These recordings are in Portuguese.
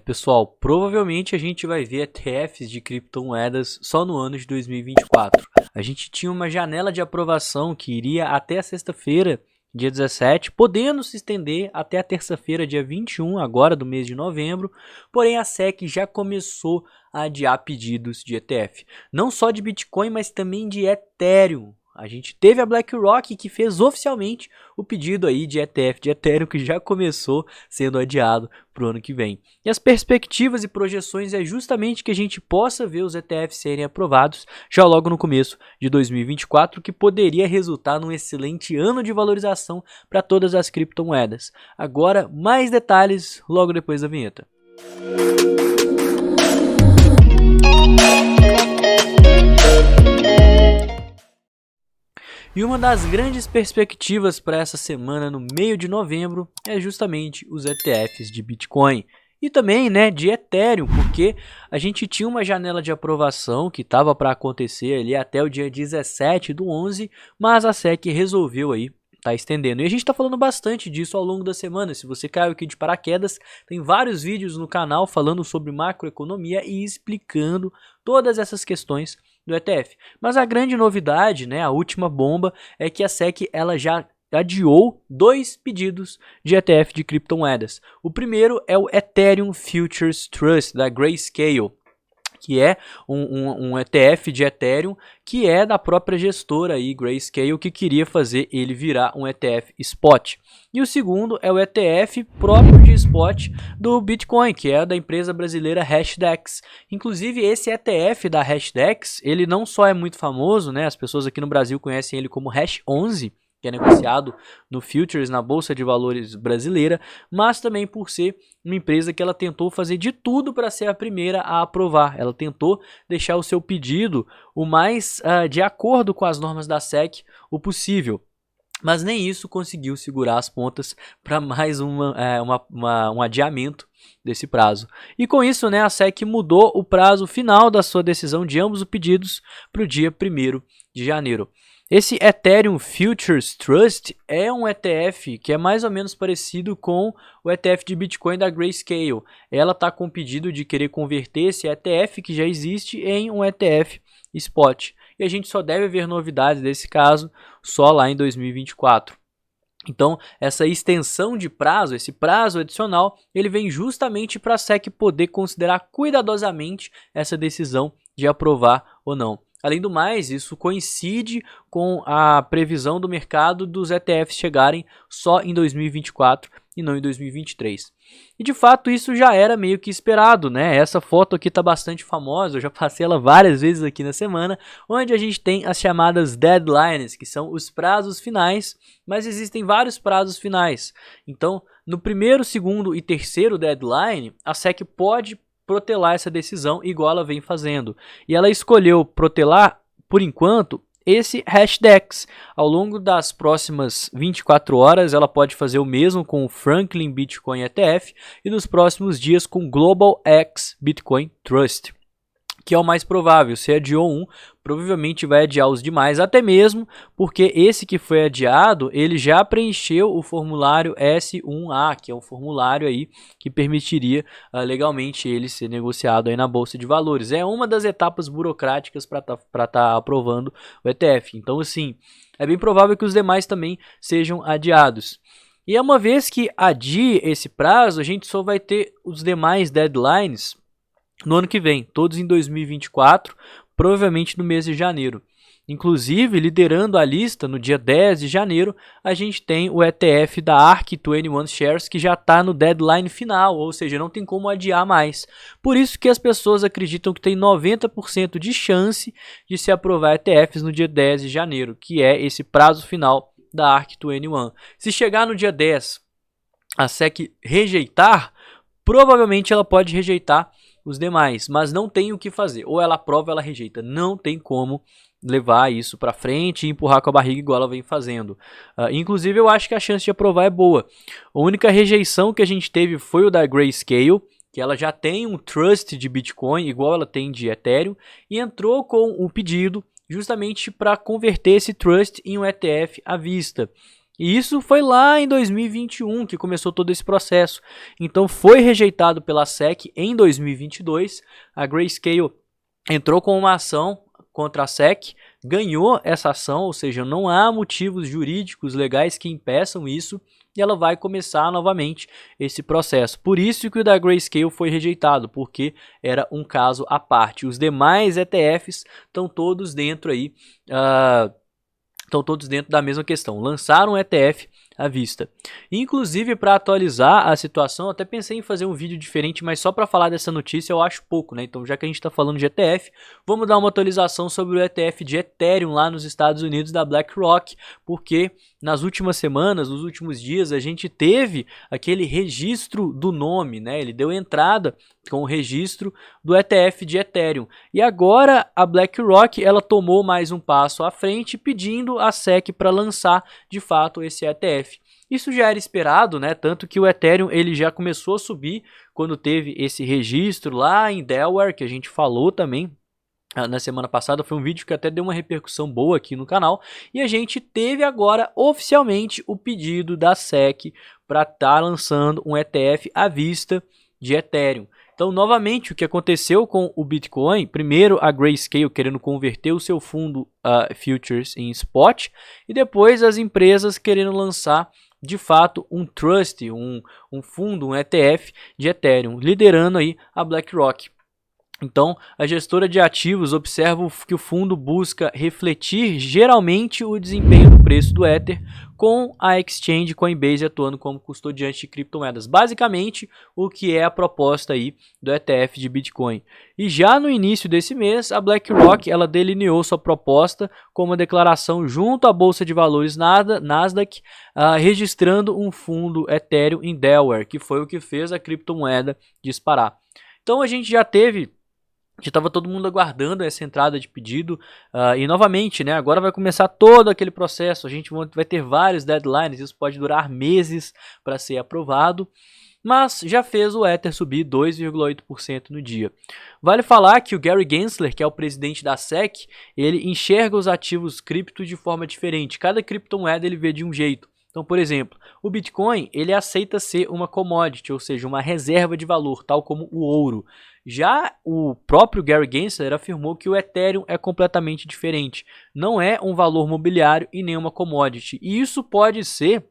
Pessoal, provavelmente a gente vai ver ETFs de criptomoedas só no ano de 2024. A gente tinha uma janela de aprovação que iria até a sexta-feira, dia 17, podendo se estender até a terça-feira, dia 21, agora do mês de novembro, porém a SEC já começou a adiar pedidos de ETF, não só de Bitcoin, mas também de Ethereum. A gente teve a BlackRock que fez oficialmente o pedido aí de ETF de Ethereum, que já começou sendo adiado para o ano que vem. E as perspectivas e projeções é justamente que a gente possa ver os ETFs serem aprovados já logo no começo de 2024, que poderia resultar num excelente ano de valorização para todas as criptomoedas. Agora, mais detalhes logo depois da vinheta. E uma das grandes perspectivas para essa semana no meio de novembro é justamente os ETFs de Bitcoin e também, de Ethereum, porque a gente tinha uma janela de aprovação que estava para acontecer ali até o dia 17 do 11, mas a SEC resolveu aí tá estendendo. E a gente está falando bastante disso ao longo da semana. Se você caiu aqui de paraquedas, tem vários vídeos no canal falando sobre macroeconomia e explicando todas essas questões do ETF. Mas a grande novidade, a última bomba, é que a SEC ela já adiou 2 pedidos de ETF de criptomoedas. O primeiro é o Ethereum Futures Trust, da Grayscale, que é um ETF de Ethereum, que é da própria gestora aí, Grayscale, que queria fazer ele virar um ETF Spot. E o segundo é o ETF próprio de Spot do Bitcoin, que é da empresa brasileira Hashdex. Inclusive, esse ETF da Hashdex, ele não só é muito famoso, as pessoas aqui no Brasil conhecem ele como Hash 11, que é negociado no Futures, na Bolsa de Valores brasileira, mas também por ser uma empresa que ela tentou fazer de tudo para ser a primeira a aprovar. Ela tentou deixar o seu pedido o mais de acordo com as normas da SEC o possível. Mas nem isso conseguiu segurar as pontas para mais um adiamento desse prazo. E com isso, a SEC mudou o prazo final da sua decisão de ambos os pedidos para o dia 1º de janeiro. Esse Ethereum Futures Trust é um ETF que é mais ou menos parecido com o ETF de Bitcoin da Grayscale. Ela está com o pedido de querer converter esse ETF que já existe em um ETF Spot. E a gente só deve ver novidades desse caso só lá em 2024. Então, essa extensão de prazo, esse prazo adicional, ele vem justamente para a SEC poder considerar cuidadosamente essa decisão de aprovar ou não. Além do mais, isso coincide com a previsão do mercado dos ETFs chegarem só em 2024 e não em 2023. E de fato isso já era meio que esperado, Essa foto aqui está bastante famosa, eu já passei ela várias vezes aqui na semana, onde a gente tem as chamadas deadlines, que são os prazos finais, mas existem vários prazos finais. Então, no primeiro, segundo e terceiro deadline, a SEC pode protelar essa decisão igual ela vem fazendo. E ela escolheu protelar, por enquanto, esse Hashdex. Ao longo das próximas 24 horas, ela pode fazer o mesmo com o Franklin Bitcoin ETF e nos próximos dias com Global X Bitcoin Trust, que é o mais provável. Se adiou um, provavelmente vai adiar os demais, até mesmo porque esse que foi adiado, ele já preencheu o formulário S1A, que é um formulário aí que permitiria legalmente ele ser negociado aí na Bolsa de Valores. É uma das etapas burocráticas para tá aprovando o ETF. Então, assim, é bem provável que os demais também sejam adiados. E uma vez que adie esse prazo, a gente só vai ter os demais deadlines no ano que vem, todos em 2024, provavelmente no mês de janeiro. Inclusive, liderando a lista no dia 10 de janeiro, a gente tem o ETF da ARK21 Shares, que já está no deadline final, ou seja, não tem como adiar mais. Por isso que as pessoas acreditam que tem 90% de chance de se aprovar ETFs no dia 10 de janeiro, que é esse prazo final da ARK21. Se chegar no dia 10, a SEC rejeitar, provavelmente ela pode rejeitar os demais, mas não tem o que fazer. Ou ela aprova ou ela rejeita. Não tem como levar isso para frente e empurrar com a barriga igual ela vem fazendo. Inclusive, eu acho que a chance de aprovar é boa. A única rejeição que a gente teve foi o da Grayscale, que ela já tem um trust de Bitcoin, igual ela tem de Ethereum, e entrou com um pedido justamente para converter esse trust em um ETF à vista. E isso foi lá em 2021 que começou todo esse processo. Então foi rejeitado pela SEC em 2022. A Grayscale entrou com uma ação contra a SEC, ganhou essa ação, ou seja, não há motivos jurídicos legais que impeçam isso, e ela vai começar novamente esse processo. Por isso que o da Grayscale foi rejeitado, porque era um caso à parte. Os demais ETFs estão todos dentro aí, estão todos dentro da mesma questão. Lançaram um ETF à vista. Inclusive, para atualizar a situação, eu até pensei em fazer um vídeo diferente, mas só para falar dessa notícia eu acho pouco, né? Então, já que a gente está falando de ETF, vamos dar uma atualização sobre o ETF de Ethereum lá nos Estados Unidos da BlackRock, porque nas últimas semanas, nos últimos dias, a gente teve aquele registro do nome, né? Ele deu entrada com o registro do ETF de Ethereum. E agora a BlackRock ela tomou mais um passo à frente, pedindo a SEC para lançar de fato esse ETF. Isso já era esperado, né? Tanto que o Ethereum ele já começou a subir quando teve esse registro lá em Delaware, que a gente falou também na semana passada. Foi um vídeo que até deu uma repercussão boa aqui no canal. E a gente teve agora oficialmente o pedido da SEC para estar lançando um ETF à vista de Ethereum. Então, novamente, o que aconteceu com o Bitcoin, primeiro a Grayscale querendo converter o seu fundo Futures em Spot, e depois as empresas querendo lançar de fato um trust, um fundo, um ETF de Ethereum, liderando aí a BlackRock. Então, a gestora de ativos observa que o fundo busca refletir geralmente o desempenho do preço do Ether, com a exchange Coinbase atuando como custodiante de criptomoedas. Basicamente, o que é a proposta aí do ETF de Bitcoin. E já no início desse mês, a BlackRock ela delineou sua proposta com uma declaração junto à Bolsa de Valores Nasdaq, registrando um fundo Ethereum em Delaware, que foi o que fez a criptomoeda disparar. Então, a gente já estava todo mundo aguardando essa entrada de pedido e novamente, né, agora vai começar todo aquele processo, a gente vai ter vários deadlines, isso pode durar meses para ser aprovado, mas já fez o Ether subir 2,8% no dia. Vale falar que o Gary Gensler, que é o presidente da SEC, ele enxerga os ativos cripto de forma diferente, cada criptomoeda ele vê de um jeito. Então, por exemplo, o Bitcoin ele aceita ser uma commodity, ou seja, uma reserva de valor, tal como o ouro. Já o próprio Gary Gensler afirmou que o Ethereum é completamente diferente. Não é um valor mobiliário e nem uma commodity. E isso pode ser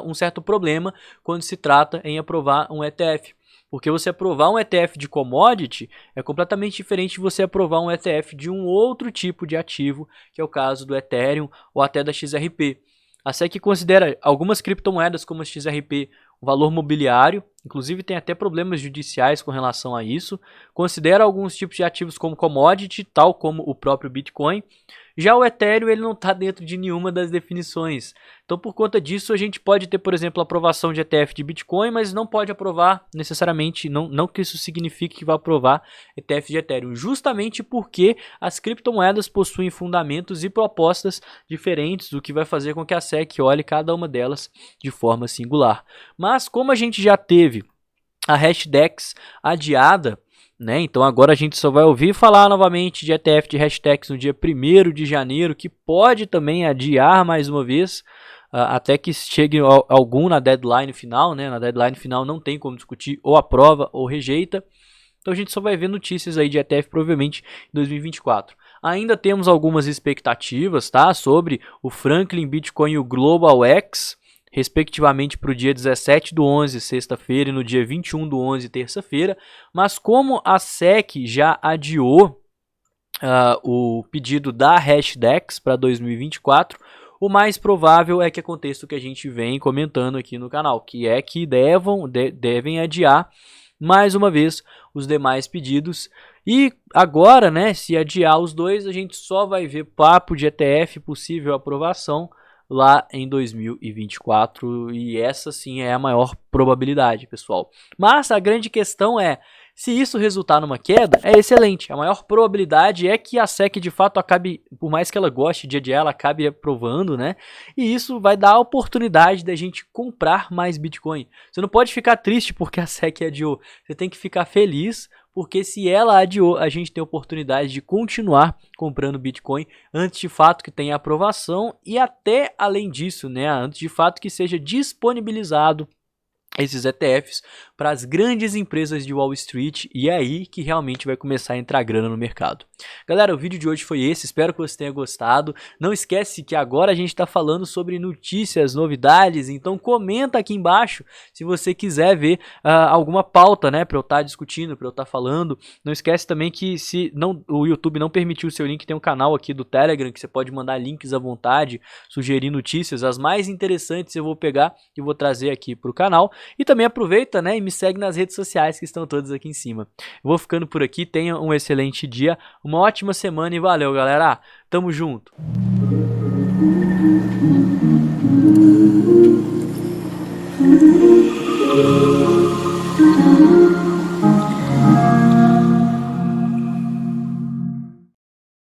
um certo problema quando se trata em aprovar um ETF. Porque você aprovar um ETF de commodity é completamente diferente de você aprovar um ETF de um outro tipo de ativo, que é o caso do Ethereum ou até da XRP. A SEC considera algumas criptomoedas como a XRP um valor mobiliário, inclusive tem até problemas judiciais com relação a isso. Considera alguns tipos de ativos como commodity, tal como o próprio Bitcoin. Já o Ethereum ele não está dentro de nenhuma das definições. Então, por conta disso, a gente pode ter, por exemplo, a aprovação de ETF de Bitcoin, mas não pode aprovar necessariamente, não que isso signifique que vai aprovar ETF de Ethereum, justamente porque as criptomoedas possuem fundamentos e propostas diferentes, o que vai fazer com que a SEC olhe cada uma delas de forma singular. Mas como a gente já teve a Hashdex adiada, né? Então agora a gente só vai ouvir falar novamente de ETF de Hashdex no dia 1º de janeiro, que pode também adiar mais uma vez, até que chegue algum na deadline final, né? Na deadline final não tem como discutir, ou aprova ou rejeita. Então a gente só vai ver notícias aí de ETF provavelmente em 2024. Ainda temos algumas expectativas, tá? Sobre o Franklin Bitcoin e o Global X, respectivamente para o dia 17/11, sexta-feira, e no dia 21/11, terça-feira. Mas como a SEC já adiou o pedido da Hashdex para 2024, o mais provável é que aconteça o que a gente vem comentando aqui no canal, que é que devem adiar mais uma vez os demais pedidos. E agora, né, se adiar os dois, a gente só vai ver papo de ETF, possível aprovação lá em 2024, e essa sim é a maior probabilidade, pessoal. Mas a grande questão é, Se isso resultar numa queda, é excelente. A maior probabilidade é que a SEC de fato acabe, por mais que ela goste de adiar, ela acabe aprovando, né? E isso vai dar a oportunidade da gente comprar mais Bitcoin. Você não pode ficar triste porque a SEC adiou. Você tem que ficar feliz porque se ela adiou, a gente tem a oportunidade de continuar comprando Bitcoin antes de fato que tenha aprovação e até além disso, né? Antes de fato que seja disponibilizado esses ETFs para as grandes empresas de Wall Street e é aí que realmente vai começar a entrar grana no mercado. Galera, o vídeo de hoje foi esse, espero que você tenha gostado. Não esquece que agora a gente está falando sobre notícias, novidades, então comenta aqui embaixo se você quiser ver alguma pauta, né, para eu estar discutindo, para eu estar falando. Não esquece também que se não, o YouTube não permitiu o seu link, tem um canal aqui do Telegram que você pode mandar links à vontade, sugerir notícias, as mais interessantes eu vou pegar e vou trazer aqui para o canal. E também aproveita, né, e me segue nas redes sociais que estão todas aqui em cima. Eu vou ficando por aqui, tenha um excelente dia, uma ótima semana e valeu, galera. Tamo junto.